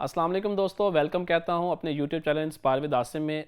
अस्सलाम वालेकुम दोस्तों, वेलकम कहता हूं अपने YouTube channel inspire with Asim में।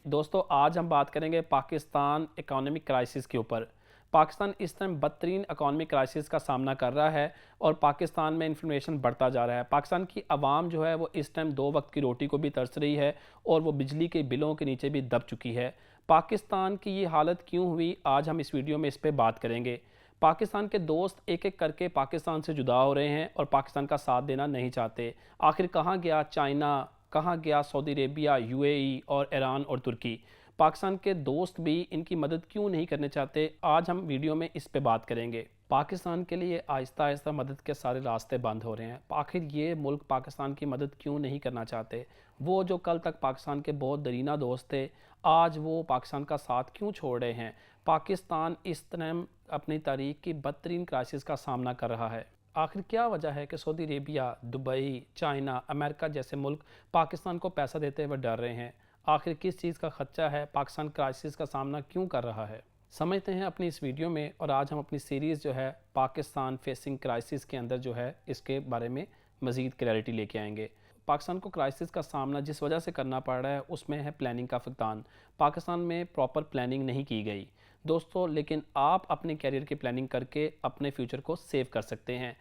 दोस्तों आज हम बात करेंगे पाकिस्तान इकोनॉमिक क्राइसिस के ऊपर। पाकिस्तान इस टाइम बदतरीन इकोनॉमिक क्राइसिस का सामना कर रहा है और पाकिस्तान में इन्फ्लेशन बढ़ता जा रहा है। पाकिस्तान की आवाम जो है वो इस टाइम 2 वक्त की रोटी को भी तरस रही है और वो बिजली के बिलों के नीचे भी दब चुकी है। पाकिस्तान की ये हालत क्यों हुई, आज हम इस वीडियो में इस पर बात करेंगे। पाकिस्तान के दोस्त एक एक करके पाकिस्तान से जुदा हो रहे हैं और पाकिस्तान का साथ देना नहीं चाहते। आखिर कहाँ गया चाइना, कहाँ गया सऊदी अरेबिया, यूएई और ईरान और तुर्की। पाकिस्तान के दोस्त भी इनकी मदद क्यों नहीं करने चाहते, आज हम वीडियो में इस पे बात करेंगे। पाकिस्तान के लिए आहिस्ता आहिस्ता मदद के सारे रास्ते बंद हो रहे हैं। आखिर ये मुल्क पाकिस्तान की मदद क्यों नहीं करना चाहते। वो जो कल तक पाकिस्तान के बहुत दरीना दोस्त थे, आज वो पाकिस्तान का साथ क्यों छोड़ रहे हैं। पाकिस्तान इस तरह अपनी तारीख की बदतरीन क्राइसिस का सामना कर रहा है। आखिर क्या वजह है कि Saudi Arabia, Dubai, China, America जैसे मुल्क पाकिस्तान को पैसा देते हुए डर रहे हैं। आखिर किस चीज़ का खर्चा है, पाकिस्तान क्राइसिस का सामना क्यों कर रहा है, समझते हैं अपनी इस वीडियो में। और आज हम अपनी सीरीज़ जो है पाकिस्तान फेसिंग क्राइसिस के अंदर जो है इसके बारे में मज़ीद क्लैरिटी लेके आएंगे। पाकिस्तान को क्राइसिस का सामना जिस वजह से करना पड़ रहा है उसमें है प्लानिंग का फुकदान। पाकिस्तान में प्रॉपर प्लानिंग नहीं की गई दोस्तों, लेकिन आप अपने कैरियर की प्लानिंग करके अपने फ्यूचर को सेव कर सकते हैं।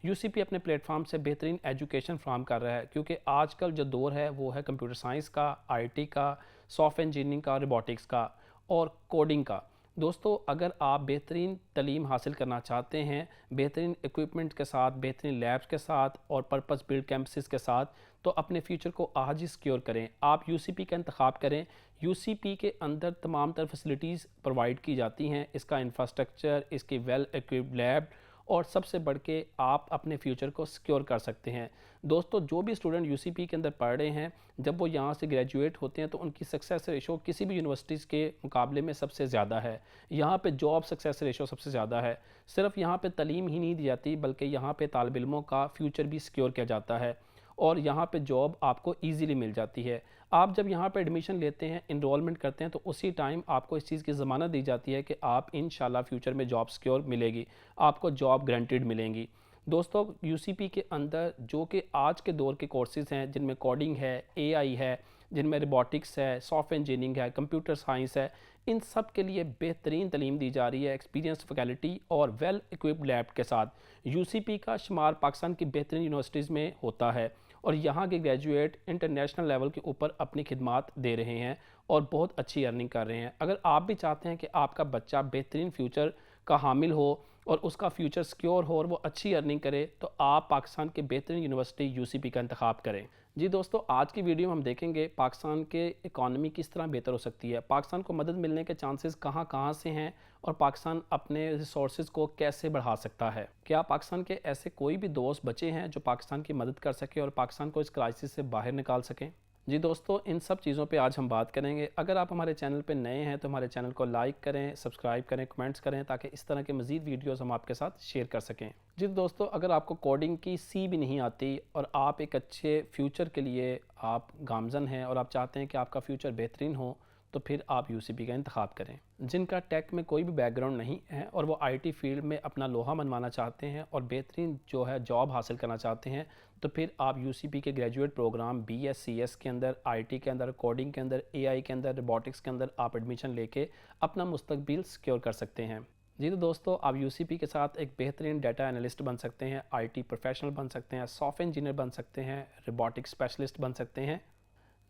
यूसीपी अपने प्लेटफॉर्म से बेहतरीन एजुकेशन फ्राहम कर रहा है क्योंकि आजकल जो दौर है वो है कंप्यूटर साइंस का, आईटी का, सॉफ्टवेयर इंजीनियरिंग का, रोबोटिक्स का और कोडिंग का। दोस्तों अगर आप बेहतरीन तालीम हासिल करना चाहते हैं, बेहतरीन इक्विपमेंट के साथ, बेहतरीन लैब्स के साथ और पर्पस बिल्ड कैंपसेस के साथ, तो अपने फ्यूचर को आज ही सिक्योर करें। आप यूसीपी का इंतखाब करें। यूसीपी के अंदर तमाम तरह फैसिलिटीज़ प्रोवाइड की जाती हैं, इसका इंफ्रास्ट्रक्चर, इसकी वेल इक्विप्ड लैब और सबसे बढ़ के आप अपने फ्यूचर को सिक्योर कर सकते हैं। दोस्तों जो भी स्टूडेंट यूसीपी के अंदर पढ़ रहे हैं, जब वो यहाँ से ग्रेजुएट होते हैं तो उनकी सक्सेस रेशो किसी भी यूनिवर्सिटीज़ के मुकाबले में सबसे ज़्यादा है। यहाँ पे जॉब सक्सेस रेशो सबसे ज़्यादा है। सिर्फ यहाँ पे तालीम ही नहीं दी जाती बल्कि यहाँ पे तालिब इल्मों का फ्यूचर भी सिक्योर किया जाता है और यहाँ पे जॉब आपको ईज़िली मिल जाती है। आप जब यहाँ पे एडमिशन लेते हैं, इनरोलमेंट करते हैं, तो उसी टाइम आपको इस चीज़ की ज़मानत दी जाती है कि आप इंशाल्लाह फ्यूचर में जॉब सिक्योर मिलेगी, आपको जॉब गारंटीड मिलेंगी। दोस्तों यूसीपी के अंदर जो कि आज के दौर के कोर्सेज़ हैं जिनमें कोडिंग है, एआई है, जिनमें रोबोटिक्स है, सॉफ्टवेयर इंजीनियरिंग है, कंप्यूटर साइंस है, इन सब के लिए बेहतरीन तालीम दी जा रही है एक्सपीरियंस फैकल्टी और वेल इक्विप्ड लैब के साथ। यूसीपी का शुमार पाकिस्तान की बेहतरीन यूनिवर्सिटीज़ में होता है और यहाँ के ग्रेजुएट इंटरनेशनल लेवल के ऊपर अपनी खिदमात दे रहे हैं और बहुत अच्छी अर्निंग कर रहे हैं। अगर आप भी चाहते हैं कि आपका बच्चा बेहतरीन फ्यूचर का हामिल हो और उसका फ्यूचर सिक्योर हो और वो अच्छी अर्निंग करे, तो आप पाकिस्तान के बेहतरीन यूनिवर्सिटी यूसीपी का इंतखाब करें। जी दोस्तों, आज की वीडियो में हम देखेंगे पाकिस्तान के इकॉनमी किस तरह बेहतर हो सकती है, पाकिस्तान को मदद मिलने के चांसेस कहाँ कहाँ से हैं और पाकिस्तान अपने रिसोर्सेज को कैसे बढ़ा सकता है। क्या पाकिस्तान के ऐसे कोई भी दोस्त बचे हैं जो पाकिस्तान की मदद कर सके और पाकिस्तान को इस क्राइसिस से बाहर निकाल सकें। जी दोस्तों, इन सब चीज़ों पे आज हम बात करेंगे। अगर आप हमारे चैनल पे नए हैं तो हमारे चैनल को लाइक करें, सब्सक्राइब करें, कमेंट्स करें ताकि इस तरह के मज़ीद वीडियोस हम आपके साथ शेयर कर सकें। जी दोस्तों, अगर आपको कोडिंग की सी भी नहीं आती और आप एक अच्छे फ्यूचर के लिए आप गामज़न हैं और आप चाहते हैं कि आपका फ्यूचर बेहतरीन हो, तो फिर आप यूसीपी का इंतखाब करें। जिनका टेक में कोई भी बैकग्राउंड नहीं है और वो आईटी फील्ड में अपना लोहा मनवाना चाहते हैं और बेहतरीन जो है जॉब हासिल करना चाहते हैं, तो फिर आप यूसीपी के ग्रेजुएट प्रोग्राम बीएससीएस के अंदर, आईटी के अंदर, कोडिंग के अंदर, एआई के अंदर, रोबोटिक्स के अंदर आप एडमिशन लेके अपना मुस्तकबिल सिक्योर कर सकते हैं। जी तो दोस्तों, आप यूसीपी के साथ एक बेहतरीन डाटा एनालिस्ट बन सकते हैं, आईटी प्रोफेशनल बन सकते हैं, सॉफ्टवेयर इंजीनियर बन सकते हैं, रोबोटिक्स स्पेशलिस्ट बन सकते हैं।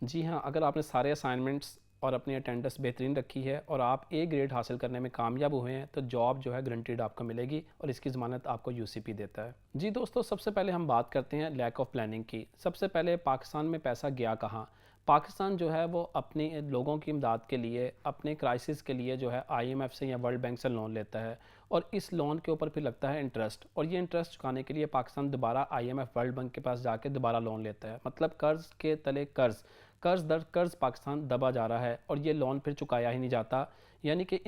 जी हाँ, अगर आपने सारे असाइनमेंट्स और अपनी अटेंडेंस बेहतरीन रखी है और आप ए ग्रेड हासिल करने में कामयाब हुए हैं, तो जॉब जो है गारंटीड आपको मिलेगी और इसकी ज़मानत आपको यूसीपी देता है। जी दोस्तों, सबसे पहले हम बात करते हैं लैक ऑफ प्लानिंग की। सबसे पहले पाकिस्तान में पैसा गया कहाँ। पाकिस्तान जो है वो अपने लोगों की इमदाद के लिए, अपने क्राइसिस के लिए जो है आईएमएफ से या वर्ल्ड बैंक से लोन लेता है और इस लोन के ऊपर फिर लगता है इंटरेस्ट, और ये इंटरेस्ट चुकाने के लिए पाकिस्तान दोबारा आईएमएफ वर्ल्ड बैंक के पास जाके दोबारा लोन लेता है। मतलब कर्ज के तले कर्ज, कर्ज दर कर्ज पाकिस्तान दबा जा रहा है और ये लोन फिर चुकाया ही नहीं जाता। यानी कि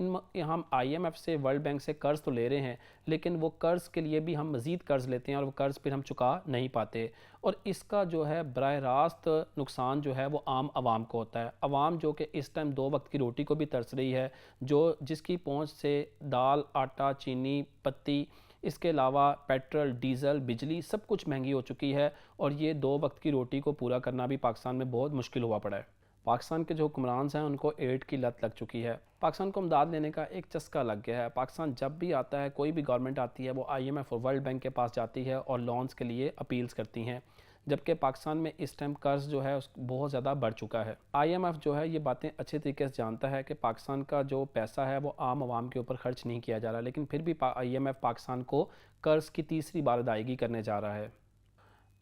हम IMF से, वर्ल्ड बैंक से कर्ज़ तो ले रहे हैं, लेकिन वो कर्ज़ के लिए भी हम मज़ीद कर्ज़ लेते हैं और वो कर्ज़ फिर हम चुका नहीं पाते। और इसका जो है बराह रास्त नुकसान जो है वो आम आवाम को होता है। आवाम जो कि इस टाइम 2 वक्त की रोटी को भी तरस रही है, जो जिसकी पहुंच से दाल, आटा, चीनी, पत्ती, इसके अलावा पेट्रोल, डीज़ल, बिजली सब कुछ महंगी हो चुकी है। और ये 2 वक्त की रोटी को पूरा करना भी पाकिस्तान में बहुत मुश्किल हुआ पड़ा है। पाकिस्तान के जो हुक्मरान हैं उनको एड की लत लग चुकी है। पाकिस्तान को इमदाद लेने का एक चस्का लग गया है। पाकिस्तान जब भी आता है, कोई भी गवर्नमेंट आती है, वो IMF और वर्ल्ड बैंक के पास जाती है और लोन्स के लिए अपील्स करती हैं, जबकि पाकिस्तान में इस टाइम कर्ज जो है बहुत ज़्यादा बढ़ चुका है। IMF जो है ये बातें अच्छे तरीके से जानता है कि पाकिस्तान का जो पैसा है वो आम आवाम के ऊपर खर्च नहीं किया जा रहा, लेकिन फिर भी IMF पाकिस्तान को कर्ज की तीसरी बार अदायगी करने जा रहा है।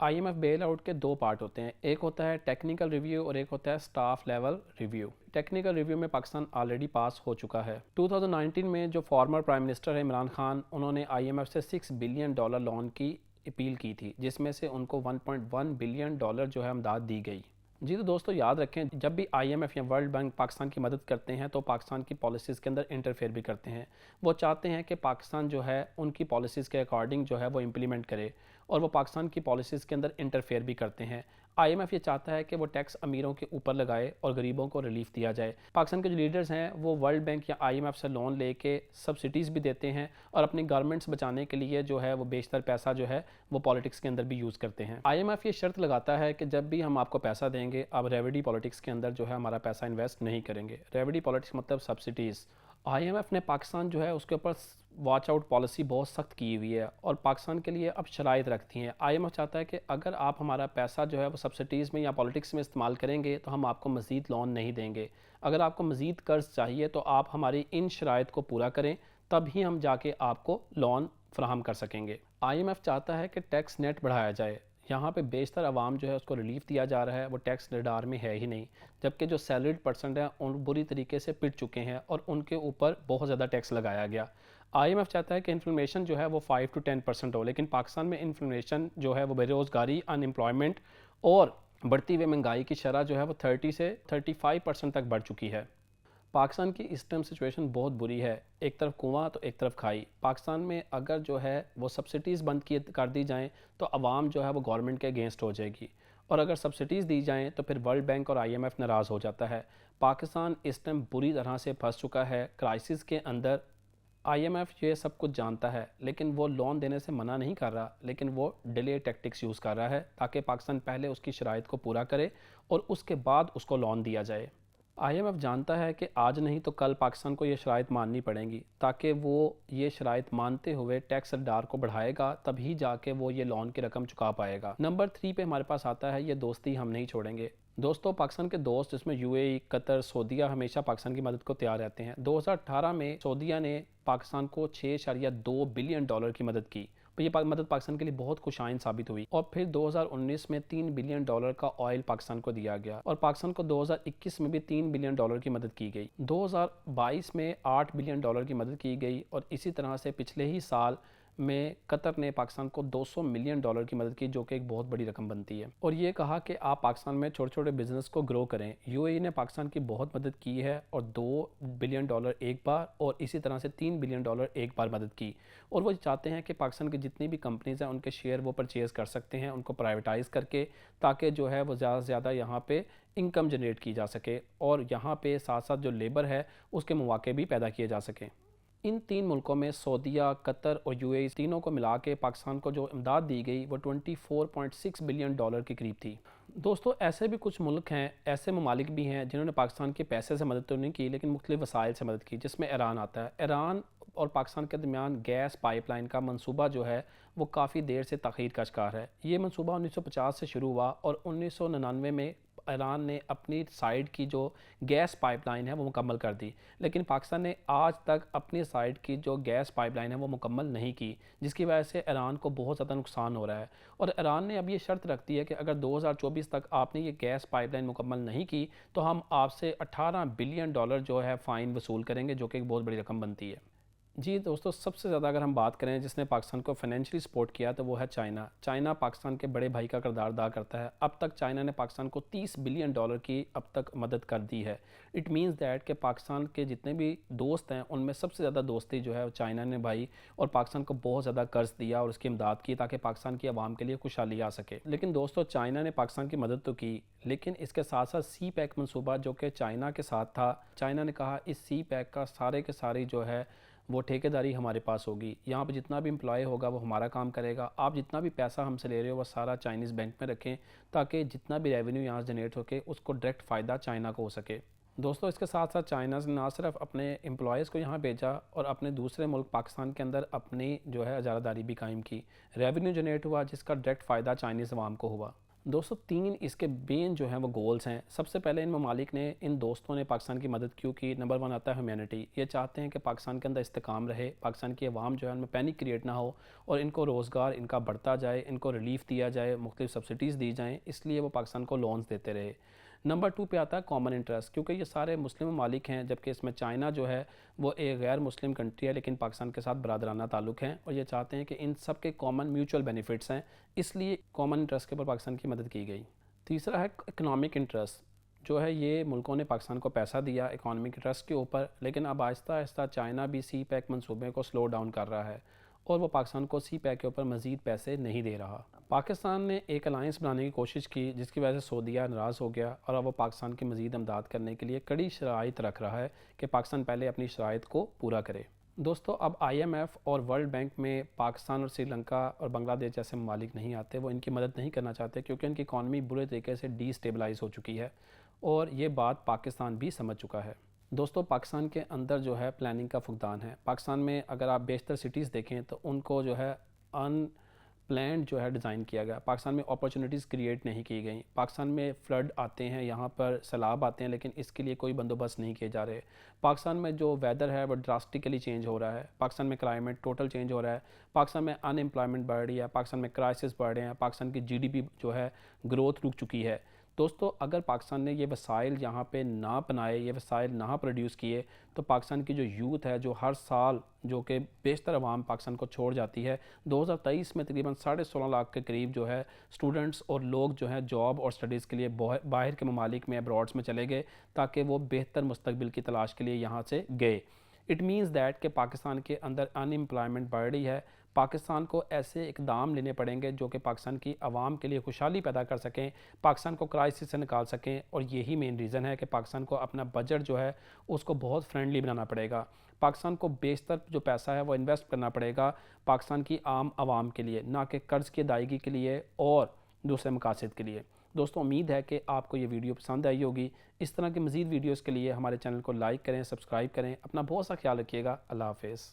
IMF बेल आउट के 2 पार्ट होते हैं, एक होता है टेक्निकल रिव्यू और एक होता है staff level review. Technical review में पाकिस्तान ऑलरेडी पास हो चुका है। 2019 में जो फॉर्मर प्राइम मिनिस्टर है इमरान खान, उन्होंने IMF से $6 बिलियन लोन की अपील की थी, जिसमें से उनको $1.1 बिलियन जो है इमदाद दी गई। जी तो दोस्तों याद रखें, जब भी IMF या वर्ल्ड बैंक पाकिस्तान की मदद करते हैं तो पाकिस्तान की पॉलिसीज़ के अंदर इंटरफेयर भी करते हैं। वो चाहते हैं कि पाकिस्तान जो है उनकी पॉलिसीज़ के अकॉर्डिंग जो है वो इम्प्लीमेंट करे, और वो पाकिस्तान की पॉलिसीज़ के अंदर इंटरफेयर भी करते हैं। IMF ये चाहता है कि वो टैक्स अमीरों के ऊपर लगाए और गरीबों को रिलीफ दिया जाए। पाकिस्तान के जो लीडर्स हैं वो वर्ल्ड बैंक या IMF से लोन लेके सब्सिडीज़ भी देते हैं और अपनी गवर्नमेंट्स बचाने के लिए जो है वो बेशतर पैसा जो है वो पॉलिटिक्स के अंदर भी यूज़ करते हैं। IMF ये शर्त लगाता है कि जब भी हम आपको पैसा देंगे, आप रेवडी पॉलिटिक्स के अंदर जो है हमारा पैसा इन्वेस्ट नहीं करेंगे। रेवडी पॉलिटिक्स मतलब सब्सिडीज़। IMF ने पाकिस्तान जो है उसके ऊपर वॉच आउट पॉलिसी बहुत सख्त की हुई है और पाकिस्तान के लिए अब शराइत रखती हैं। IMF चाहता है कि अगर आप हमारा पैसा जो है वो सब्सिडीज़ में या पॉलिटिक्स में इस्तेमाल करेंगे तो हम आपको मज़ीद लोन नहीं देंगे। अगर आपको मज़ीद कर्ज चाहिए तो आप हमारी इन शराइत को पूरा करें, तब ही हम जाके आपको लोन फ्राहम कर सकेंगे। IMF चाहता है कि टैक्स नेट बढ़ाया जाए। यहाँ पे बेशतर आवाम जो है उसको रिलीफ दिया जा रहा है, वो टैक्स रडार में है ही नहीं, जबकि जो सैलरीड पर्सन हैं उन बुरी तरीके से पिट चुके हैं और उनके ऊपर बहुत ज़्यादा टैक्स लगाया गया। IMF चाहता है कि इन्फ्लेशन जो है वो 5 to 10% हो, लेकिन पाकिस्तान में इन्फ्लेशन जो है वो बेरोज़गारी, अनएम्प्लॉयमेंट और बढ़ती हुई महंगाई की शरह जो है वो 30 से 35% तक बढ़ चुकी है। पाकिस्तान की इस टाइम सिचुएशन बहुत बुरी है, एक तरफ कुआं तो एक तरफ खाई। पाकिस्तान में अगर जो है वो सब्सिडीज़ बंद कर दी जाएँ तो आवाम जो है वो गवर्नमेंट के अगेंस्ट हो जाएगी, और अगर सब्सिडीज़ दी जाएँ तो फिर वर्ल्ड बैंक और IMF नाराज़ हो जाता है। पाकिस्तान इस टाइम बुरी तरह से फंस चुका है क्राइसिस के अंदर। IMF ये सब कुछ जानता है, लेकिन वो लोन देने से मना नहीं कर रहा, लेकिन वो डिले टैक्टिक्स यूज़ कर रहा है ताकि पाकिस्तान पहले उसकी शराइत को पूरा करे और उसके बाद उसको लोन दिया जाए। IMF जानता है कि आज नहीं तो कल पाकिस्तान को ये शराइत माननी पड़ेंगी, ताकि वो ये शराइत मानते हुए टैक्स रडार को बढ़ाएगा, तभी जाके वो ये लोन की रकम चुका पाएगा। नंबर 3 पे हमारे पास आता है ये दोस्ती हम नहीं छोड़ेंगे। दोस्तों, पाकिस्तान के दोस्त जिसमें UAE, कतर, सऊदीया हमेशा पाकिस्तान की मदद को तैयार रहते हैं। 2018 में सऊदीया ने पाकिस्तान को $6.2 बिलियन की मदद की, तो ये मदद पाकिस्तान के लिए बहुत खुशाइन साबित हुई। और फिर 2019 में $3 बिलियन का ऑयल पाकिस्तान को दिया गया और पाकिस्तान को 2021 में भी $3 बिलियन की मदद की गई। 2022 में $8 बिलियन की मदद की गई और इसी तरह से पिछले ही साल में कतर ने पाकिस्तान को $200 मिलियन की मदद की, जो कि एक बहुत बड़ी रकम बनती है, और ये कहा कि आप पाकिस्तान में छोटे छोटे बिजनेस को ग्रो करें। UAE ने पाकिस्तान की बहुत मदद की है और $2 बिलियन एक बार और इसी तरह से $3 बिलियन एक बार मदद की, और वो चाहते हैं कि पाकिस्तान की जितनी भी कंपनीज़ हैं उनके शेयर वो परचेज़ कर सकते हैं, उनको प्राइवेटाइज़ करके, ताकि जो है वो ज़्यादा से ज़्यादा यहाँ पे इनकम जनरेट की जा सके और यहाँ पे साथ साथ जो लेबर है उसके मौके भी पैदा किए जा सकें। इन 3 मुल्कों में सऊदीया, कतर और UAE तीनों को मिला के पाकिस्तान को जो इमदाद दी गई वो $24.6 बिलियन के करीब थी। दोस्तों, ऐसे भी कुछ मुल्क हैं, ऐसे ममालिक भी हैं जिन्होंने पाकिस्तान के पैसे से मदद तो नहीं की, लेकिन मुख्तलिफ वसाइल से मदद की, जिसमें ईरान आता है। ईरान और पाकिस्तान के दरमियान गैस पाइपलाइन का मंसूबा जो है वो काफ़ी देर से तख़ीर का शिकार है। ये मंसूबा 1950 से शुरू हुआ और 1999 में ईरान ने अपनी साइड की जो गैस पाइपलाइन है वो मुकम्मल कर दी, लेकिन पाकिस्तान ने आज तक अपनी साइड की जो गैस पाइपलाइन है वो मुकम्मल नहीं की, जिसकी वजह से ईरान को बहुत ज़्यादा नुकसान हो रहा है। और ईरान ने अब ये शर्त रख दी है कि अगर 2024 तक आपने ये गैस पाइपलाइन मुकम्मल नहीं की तो हम आपसे $18 बिलियन जो है फ़ाइन वसूल करेंगे, जो कि एक बहुत बड़ी रकम बनती है। जी दोस्तों, सबसे ज़्यादा अगर हम बात करें जिसने पाकिस्तान को फाइनेंशियली सपोर्ट किया तो वो है चाइना। चाइना पाकिस्तान के बड़े भाई का किरदार अदा करता है। अब तक चाइना ने पाकिस्तान को $30 बिलियन की अब तक मदद कर दी है। इट मींस दैट कि पाकिस्तान के जितने भी दोस्त हैं उनमें सबसे ज़्यादा दोस्ती जो है वो चाइना ने भाई, और पाकिस्तान को बहुत ज़्यादा कर्ज दिया और उसकी इमदाद की ताकि पाकिस्तान की आवाम के लिए खुशहाली आ सके। लेकिन दोस्तों, चाइना ने पाकिस्तान की मदद तो की, लेकिन इसके साथ साथ सी पैक मनसूबा जो कि चाइना के साथ था, चाइना ने कहा इस सी पैक का सारे के सारी जो है वो ठेकेदारी हमारे पास होगी। यहाँ पे जितना भी एम्प्लॉय होगा वो हमारा काम करेगा। आप जितना भी पैसा हमसे ले रहे हो वो सारा चाइनीज़ बैंक में रखें ताकि जितना भी रेवेन्यू यहाँ से जनरेट होके उसको डायरेक्ट फ़ायदा चाइना को हो सके। दोस्तों, इसके साथ साथ चाइना ने ना सिर्फ अपने एम्प्लॉयज़ को यहाँ भेजा और अपने दूसरे मुल्क पाकिस्तान के अंदर अपनी जो है इजारादारी भी कायम की। रेवेन्यू जनरेट हुआ जिसका डायरेक्ट फ़ायदा चाइनीज़ अवाम को हुआ। दोस्तों, 3 इसके मेन जो हैं वो गोल्स हैं। सबसे पहले इन ममालिक ने, इन दोस्तों ने पाकिस्तान की मदद क्यों की? नंबर 1 आता है ह्यूमैनिटी। ये चाहते हैं कि पाकिस्तान के अंदर इस्तेकाम रहे, पाकिस्तान की आवाम जो है उनमें पैनिक क्रिएट ना हो और इनको रोज़गार इनका बढ़ता जाए, इनको रिलीफ दिया जाए, मुख्तलिफ सब्सिडीज़ दी जाएँ, इसलिए वो पाकिस्तान को लोन्स देते रहे। नंबर 2 पे आता है कॉमन इंटरेस्ट, क्योंकि ये सारे मुस्लिम ममालिक हैं, जबकि इसमें चाइना जो है वो एक गैर मुस्लिम कंट्री है लेकिन पाकिस्तान के साथ बरादराना ताल्लुक़ हैं, और ये चाहते हैं कि इन सब के कॉमन म्यूचुअल बेनिफिट्स हैं, इसलिए कॉमन इंटरेस्ट के ऊपर पाकिस्तान की मदद की गई। तीसरा है इकनॉमिक इंटरेस्ट, जो है ये मुल्कों ने पाकिस्तान को पैसा दिया इकॉनमिक इंटरेस्ट के ऊपर, लेकिन अब आहिस्ता आहिस्ता चाइना भी सी पैक मनसूबे को स्लो डाउन कर रहा है और वो पाकिस्तान को सी पैक के ऊपर मज़ीद पैसे नहीं दे रहा। पाकिस्तान ने एक अलायंस बनाने की कोशिश की जिसकी वजह से सऊदीया नाराज़ हो गया और अब वो पाकिस्तान की मज़ीद इमदाद करने के लिए कड़ी शराइत रख रहा है कि पाकिस्तान पहले अपनी शराइत को पूरा करे। दोस्तों, अब IMF और वर्ल्ड बैंक में पाकिस्तान और श्रीलंका और बांग्लादेश जैसे ममालिक नहीं आते, वो इनकी मदद नहीं करना चाहते क्योंकि उनकी इकॉनमी बुरे तरीके से डीस्टेबलाइज हो चुकी है और ये बात पाकिस्तान भी समझ चुका है। दोस्तों, पाकिस्तान के अंदर जो है प्लानिंग का फुकदान है। पाकिस्तान में अगर आप बेशतर सिटीज़ देखें तो उनको जो है प्लान जो है डिज़ाइन किया गया। पाकिस्तान में अपॉर्चुनिटीज़ क्रिएट नहीं की गई। पाकिस्तान में फ्लड आते हैं, यहाँ पर सैलाब आते हैं, लेकिन इसके लिए कोई बंदोबस्त नहीं किए जा रहे। पाकिस्तान में जो वेदर है वो ड्रास्टिकली चेंज हो रहा है। पाकिस्तान में क्लाइमेट टोटल चेंज हो रहा है। पाकिस्तान में अनएम्प्लॉयमेंट बढ़ रही है। पाकिस्तान में क्राइसिस बढ़ रहे हैं। पाकिस्तान की GDP जो है ग्रोथ रुक चुकी है। दोस्तों, अगर पाकिस्तान ने ये वसाइल यहाँ पे ना बनाए, ये वसाइल ना प्रोड्यूस किए, तो पाकिस्तान की जो यूथ है जो हर साल जो कि बेशतर अवाम पाकिस्तान को छोड़ जाती है, 2023 में तकरीबन 16.5 लाख के करीब जो है स्टूडेंट्स और लोग जो है जॉब और स्टडीज़ के लिए बाहर के ममालिक में, अब्रॉड्स में चले गए ताकि वो बेहतर मुस्तकबिल की तलाश के लिए यहाँ से गए। इट मीन्स दैट कि पाकिस्तान के अंदर अनएम्प्लॉयमेंट बढ़ रही है। पाकिस्तान को ऐसे इकदाम लेने पड़ेंगे जो कि पाकिस्तान की आवाम के लिए खुशहाली पैदा कर सकें, पाकिस्तान को क्राइसिस से निकाल सकें, और यही मेन रीज़न है कि पाकिस्तान को अपना बजट जो है उसको बहुत फ्रेंडली बनाना पड़ेगा। पाकिस्तान को बेशतर जो पैसा है वो इन्वेस्ट करना पड़ेगा पाकिस्तान की आम आवाम के लिए, ना कि कर्ज़ की अदायगी के लिए और दूसरे मकासद के लिए। दोस्तों, उम्मीद है कि आपको ये वीडियो पसंद आई होगी। इस तरह की मज़ीद वीडियोज़ के लिए हमारे चैनल को लाइक करें, सब्सक्राइब करें। अपना बहुत सा ख्याल रखिएगा। अल्लाह हाफ़िज़।